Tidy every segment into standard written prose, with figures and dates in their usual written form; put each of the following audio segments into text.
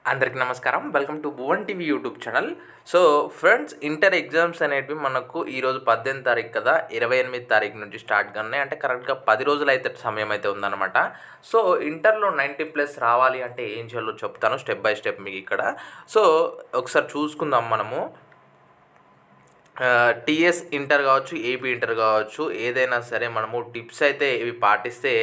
అందరికీ నమస్కారం. Welcome to Bhuvan TV YouTube channel. So friends, inter exams అనేటివి మనకు ఈరోజు 18 తారీఖు కదా, 28 తారీఖు నుంచి స్టార్ట్ ఉన్నాయి. అంటే కరెక్ట్గా 10 రోజులు అయితే సమయం అయితే ఉందన్నమాట. సో ఇంటర్లో 90+ రావాలి అంటే ఏం చేయాలో చెప్తాను స్టెప్ బై స్టెప్ మీకు ఇక్కడ. సో ఒకసారి చూసుకుందాం మనము. టీఎస్ ఇంటర్ కావచ్చు, ఏపీ ఇంటర్ కావచ్చు, ఏదైనా సరే మనము టిప్స్ అయితే ఇవి పాటిస్తే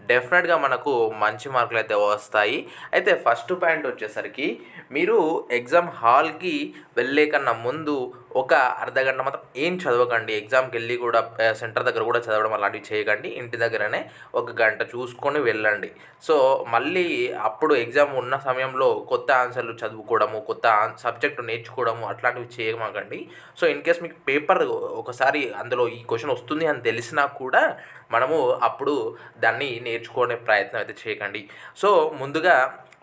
డెఫినెట్గా మనకు మంచి మార్కులు అయితే వస్తాయి. అయితే ఫస్ట్ పాయింట్ వచ్చేసరికి, మీరు ఎగ్జామ్ హాల్కి వెళ్ళే కన్నా ముందు ఒక అర్ధగంట మాత్రం ఏం చదవకండి. ఎగ్జామ్కి వెళ్ళి కూడా సెంటర్ దగ్గర కూడా చదవడం అలాంటివి చేయకండి. ఇంటి దగ్గరనే ఒక గంట చూసుకొని వెళ్ళండి. సో మళ్ళీ అప్పుడు ఎగ్జామ్ ఉన్న సమయంలో కొత్త ఆన్సర్లు చదువుకోవడము, కొత్త సబ్జెక్టు నేర్చుకోవడము అట్లాంటివి చేయమాకండి. సో ఇన్ కేస్ మీకు పేపర్ ఒకసారి అందులో ఈ క్వశ్చన్ వస్తుంది అని తెలిసినా కూడా మనము అప్పుడు దాన్ని నేర్చుకునే ప్రయత్నం అయితే చేయకండి. సో ముందుగా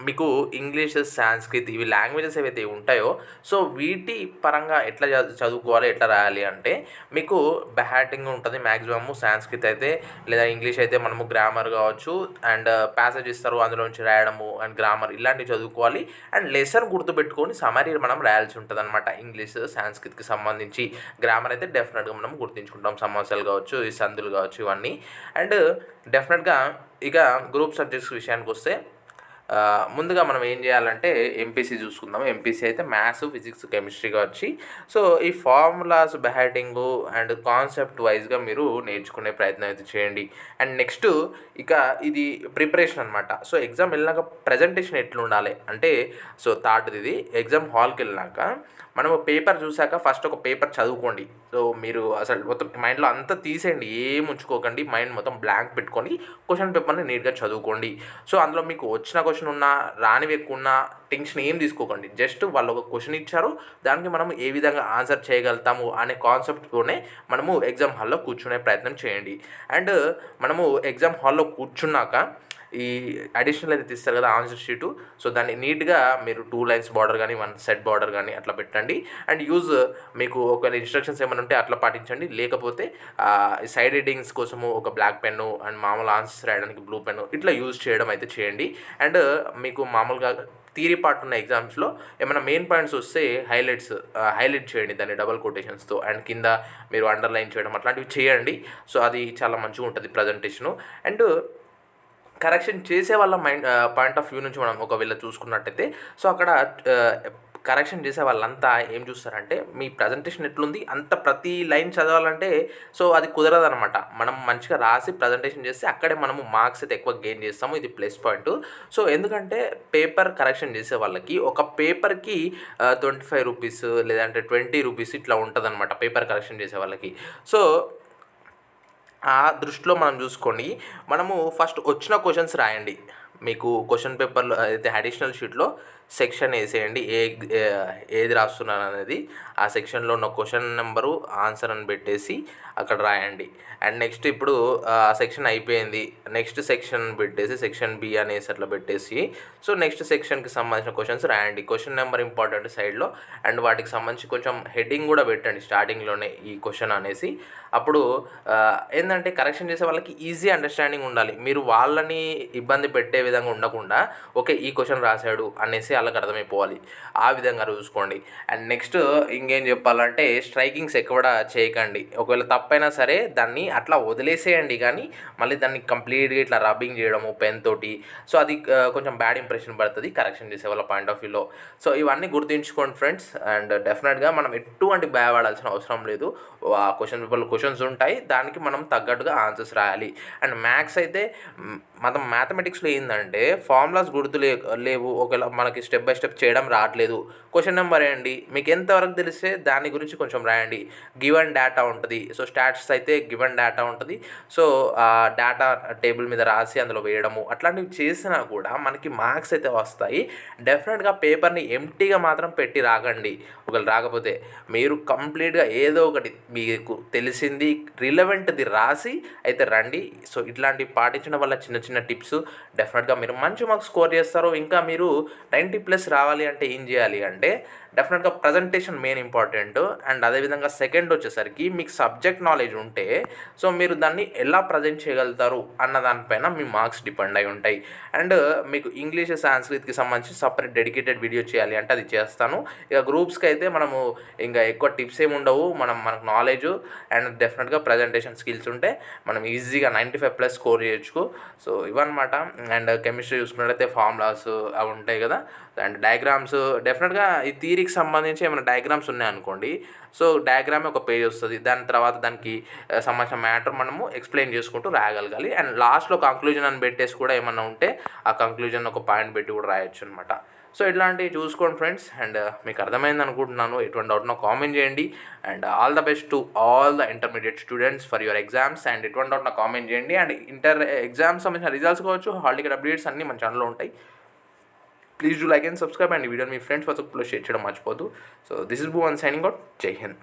మీకు ఇంగ్లీష్, సాంస్క్రిట్ ఇవి లాంగ్వేజెస్ ఏవైతే ఉంటాయో, సో వీటి పరంగా ఎట్లా చదువుకోవాలి, ఎట్లా రాయాలి అంటే మీకు బ్యాటింగ్ ఉంటుంది మ్యాక్సిమము. సాంస్క్రిట్ అయితే లేదా ఇంగ్లీష్ అయితే మనము గ్రామర్ కావచ్చు అండ్ ప్యాసేజ్ ఇస్తారు, అందులోంచి రాయడము అండ్ గ్రామర్ ఇలాంటివి చదువుకోవాలి. అండ్ లెసన్ గుర్తుపెట్టుకొని సమరీ మనం రాయాల్సి ఉంటుంది అనమాట. ఇంగ్లీష్, సాంస్క్రిట్కి సంబంధించి గ్రామర్ అయితే డెఫినెట్గా మనం గుర్తుంచుకుంటాం. సమాసాలు కావచ్చు, ఈ సందులు కావచ్చు, ఇవన్నీ. అండ్ డెఫినెట్గా ఇక గ్రూప్ సబ్జెక్ట్స్ విషయానికి వస్తే, ముందుగా మనం ఏం చేయాలంటే ఎంపీసీ చూసుకుందాం. ఎంపీసీ అయితే మ్యాథ్స్, ఫిజిక్స్, కెమిస్ట్రీగా వచ్చి, సో ఈ ఫార్ములాస్ బ్యాటింగు అండ్ కాన్సెప్ట్ వైజ్గా మీరు నేర్చుకునే ప్రయత్నం అయితే చేయండి. అండ్ నెక్స్ట్ ఇక ఇది ప్రిపరేషన్ అనమాట. సో ఎగ్జామ్ వెళ్ళినాక ప్రజెంటేషన్ ఎట్లుండాలి అంటే, సో థర్డ్ది ఇది, ఎగ్జామ్ హాల్కి వెళ్ళినాక మనము పేపర్ చూసాక ఫస్ట్ ఒక పేపర్ చదువుకోండి. సో మీరు అసలు మొత్తం మైండ్లో అంతా తీసేయండి, ఏం ఉంచుకోకండి. మైండ్ మొత్తం బ్లాంక్ పెట్టుకొని క్వశ్చన్ పేపర్ని నీట్గా చదువుకోండి. సో అందులో మీకు వచ్చిన క్వశ్చన్ ఉన్నా, రానివి ఎక్కువ ఉన్నా టెన్షన్ ఏం తీసుకోకండి. జస్ట్ వాళ్ళు ఒక క్వశ్చన్ ఇచ్చారు, దానికి మనం ఏ విధంగా ఆన్సర్ చేయగలుగుతాము అనే కాన్సెప్ట్తోనే మనము ఎగ్జామ్ హాల్లో కూర్చునే ప్రయత్నం చేయండి. అండ్ మనము ఎగ్జామ్ హాల్లో కూర్చున్నాక ఈ అడిషనల్ అయితే తీస్తారు కదా ఆన్సర్ షీటు, సో దాన్ని నీట్గా మీరు 2 లైన్స్ బార్డర్ కానీ 1 సెట్ బార్డర్ కానీ అట్లా పెట్టండి. అండ్ యూజ్ మీకు ఒకవేళ ఇన్స్ట్రక్షన్స్ ఏమైనా ఉంటే అట్లా పాటించండి. లేకపోతే సైడ్ హెడ్డింగ్స్ కోసము ఒక బ్లాక్ పెన్ను అండ్ మామూలు ఆన్సర్స్ రాయడానికి బ్లూ పెన్ను ఇట్లా యూజ్ చేయడం అయితే చేయండి. అండ్ మీకు మామూలుగా థియరీ పార్ట్ ఉన్న ఎగ్జామ్స్లో ఏమైనా మెయిన్ పాయింట్స్ వస్తే హైలైట్ చేయండి దాన్ని డబల్ కొటేషన్స్తో, అండ్ కింద మీరు అండర్లైన్ చేయడం అట్లాంటివి చేయండి. సో అది చాలా మంచిగా ఉంటుంది ప్రజెంటేషను. అండ్ కరెక్షన్ చేసే వాళ్ళ పాయింట్ ఆఫ్ వ్యూ నుంచి మనం ఒకవేళ చూసుకున్నట్టయితే, సో అక్కడ కరెక్షన్ చేసే వాళ్ళంతా ఏం చూస్తారంటే, మీ ప్రజెంటేషన్ ఎట్లుంది అంత ప్రతి లైన్ చదవాలంటే సో అది కుదరదనమాట. మనం మంచిగా రాసి ప్రజెంటేషన్ చేస్తే అక్కడే మనము మార్క్స్ అయితే ఎక్కువ గెయిన్ చేస్తాము. ఇది ప్లస్ పాయింట్. సో ఎందుకంటే పేపర్ కరెక్షన్ చేసే వాళ్ళకి ఒక పేపర్కి 25 రూపీస్ లేదంటే 20 రూపీస్ ఇట్లా ఉంటుంది అనమాట పేపర్ కరెక్షన్ చేసే వాళ్ళకి. సో ఆ దృష్టిలో మనం చూసుకోండి. మనము ఫస్ట్ వచ్చిన క్వశ్చన్స్ రాయండి. మీకు క్వశ్చన్ పేపర్లో అయితే అడిషనల్ షీట్లో సెక్షన్ వేసేయండి, ఏది రాస్తున్నాను అనేది. ఆ సెక్షన్లో ఉన్న క్వశ్చన్ నెంబరు, ఆన్సర్ అని పెట్టేసి అక్కడ రాయండి. అండ్ నెక్స్ట్ ఇప్పుడు ఆ సెక్షన్ అయిపోయింది, నెక్స్ట్ సెక్షన్ పెట్టేసి సెక్షన్ బి అనేసి అట్లా పెట్టేసి, సో నెక్స్ట్ సెక్షన్కి సంబంధించిన క్వశ్చన్స్ రాయండి. క్వశ్చన్ నెంబర్ ఇంపార్టెంట్ సైడ్లో, అండ్ వాటికి సంబంధించి కొంచెం హెడ్డింగ్ కూడా పెట్టండి స్టార్టింగ్లోనే ఈ క్వశ్చన్ అనేసి. అప్పుడు ఏంటంటే కరెక్షన్ చేసే వాళ్ళకి ఈజీ అండర్స్టాండింగ్ ఉండాలి. మీరు వాళ్ళని ఇబ్బంది పెట్టే విధంగా ఉండకుండా, ఓకే ఈ క్వశ్చన్ రాశాడు అనేసి వాళ్ళకి అర్థమైపోవాలి. ఆ విధంగా చూసుకోండి. అండ్ నెక్స్ట్ ఇంకేం చెప్పాలంటే, స్ట్రైకింగ్స్ ఎక్కువ చేయకండి. ఒకవేళ తప్పైనా సరే దాన్ని అట్లా వదిలేసేయండి, కానీ మళ్ళీ దాన్ని కంప్లీట్గా ఇట్లా రబ్బింగ్ చేయడము పెన్ తోటి, సో అది కొంచెం బ్యాడ్ ఇంప్రెషన్ పడుతుంది కరెక్షన్ చేసే వాళ్ళ పాయింట్ ఆఫ్ వ్యూలో. సో ఇవన్నీ గుర్తుంచుకోండి ఫ్రెండ్స్. అండ్ డెఫినెట్గా మనం ఎటువంటి భయపడాల్సిన అవసరం లేదు. ఆ క్వశ్చన్ పేపర్లో క్వశ్చన్స్ ఉంటాయి, దానికి మనం తగ్గట్టుగా ఆన్సర్స్ రాయాలి. అండ్ మ్యాథ్స్ అయితే మనం మ్యాథమెటిక్స్లో ఏంటంటే ఫార్ములాస్ గుర్తు లేవు, ఒకవేళ మనకి స్టెప్ బై స్టెప్ చేయడం రావట్లేదు, క్వశ్చన్ నెంబర్ వేయండి. మీకు ఎంతవరకు తెలిస్తే దాని గురించి కొంచెం రాయండి. గివెన్ డేటా ఉంటుంది, సో స్టాట్స్ అయితే గివెన్ డేటా ఉంటుంది, సో ఆ డేటా టేబుల్ మీద రాసి అందులో వేయడము అట్లాంటివి చేసినా కూడా మనకి మార్క్స్ అయితే వస్తాయి. డెఫినెట్గా పేపర్ని ఎంటీగా మాత్రం పెట్టి రాకండి. ఒకవేళ రాకపోతే మీరు కంప్లీట్గా ఏదో ఒకటి మీకు తెలిసింది రిలవెంట్ది రాసి అయితే రండి. సో ఇట్లాంటివి పాటించడం వల్ల చిన్న చిన్న టిప్స్ డెఫినెట్గా డెఫినెట్గా మీరు మంచి మార్క్స్ స్కోర్ చేస్తారు. ఇంకా మీరు 90+ రావాలి అంటే ఏం చేయాలి అంటే డెఫినెట్గా ప్రజెంటేషన్ మెయిన్ ఇంపార్టెంట్. అండ్ అదేవిధంగా సెకండ్ వచ్చేసరికి మీకు సబ్జెక్ట్ నాలెడ్జ్ ఉంటే సో మీరు దాన్ని ఎలా ప్రజెంట్ చేయగలుగుతారు అన్న దానిపైన మీ మార్క్స్ డిపెండ్ అయి ఉంటాయి. అండ్ మీకు ఇంగ్లీష్ సాంస్క్రిట్కి సంబంధించి సపరేట్ డెడికేటెడ్ వీడియో చేయాలి అంటే అది చేస్తాను. ఇక గ్రూప్స్కి అయితే మనము ఇంకా ఎక్కువ టిప్స్ ఏమి ఉండవు. మనకు నాలెడ్జ్ అండ్ డెఫినెట్గా ప్రజెంటేషన్ స్కిల్స్ ఉంటే మనం ఈజీగా 95+ స్కోర్ చేయొచ్చు. సో ఇవన్నమాట. అండ్ కెమిస్ట్రీ చూసుకున్నట్లయితే ఫార్ములాస్ అవి ఉంటాయి కదా. అండ్ డయాగ్రామ్స్ డెఫినెట్గా ఈ థియరీకి సంబంధించి ఏమైనా డయాగ్రామ్స్ ఉన్నాయనుకోండి, సో డయాగ్రామ్ ఒక పేజ్ వస్తుంది. దాని తర్వాత దానికి సంబంధించిన మ్యాటర్ మనము ఎక్స్ప్లెయిన్ చేసుకుంటూ రాయగలగాలి. అండ్ లాస్ట్లో కంక్లూజన్ అని పెట్టేసి కూడా ఏమన్నా ఉంటే ఆ కంక్లూజన్ ఒక పాయింట్ పెట్టి కూడా రాయొచ్చు అనమాట. సో ఇట్లాంటివి చూసుకోండి ఫ్రెండ్స్. అండ్ మీకు అర్థమైంది అనుకుంటున్నాను. ఎటువంటి డౌట్ నాకు కామెంట్ చేయండి. And all the best to all the intermediate students for your exams. And ఎటువంటి డౌట్ నాకు కామెంట్ చేయండి. అండ్ ఇంటర్ ఎగ్జామ్స్ సంబంధించిన రిజల్ట్స్ కావచ్చు, హాల్ టికెట్ అప్డేట్స్ అన్నీ మన ఛానల్లో ఉంటాయి. Please do like and subscribe. And ఈ వీడియోని మీ ఫ్రెండ్స్ వాట్సాప్లో షేర్ చేయడం మర్చిపోద్దు. So this is Bhuvan signing out. జై హింద్.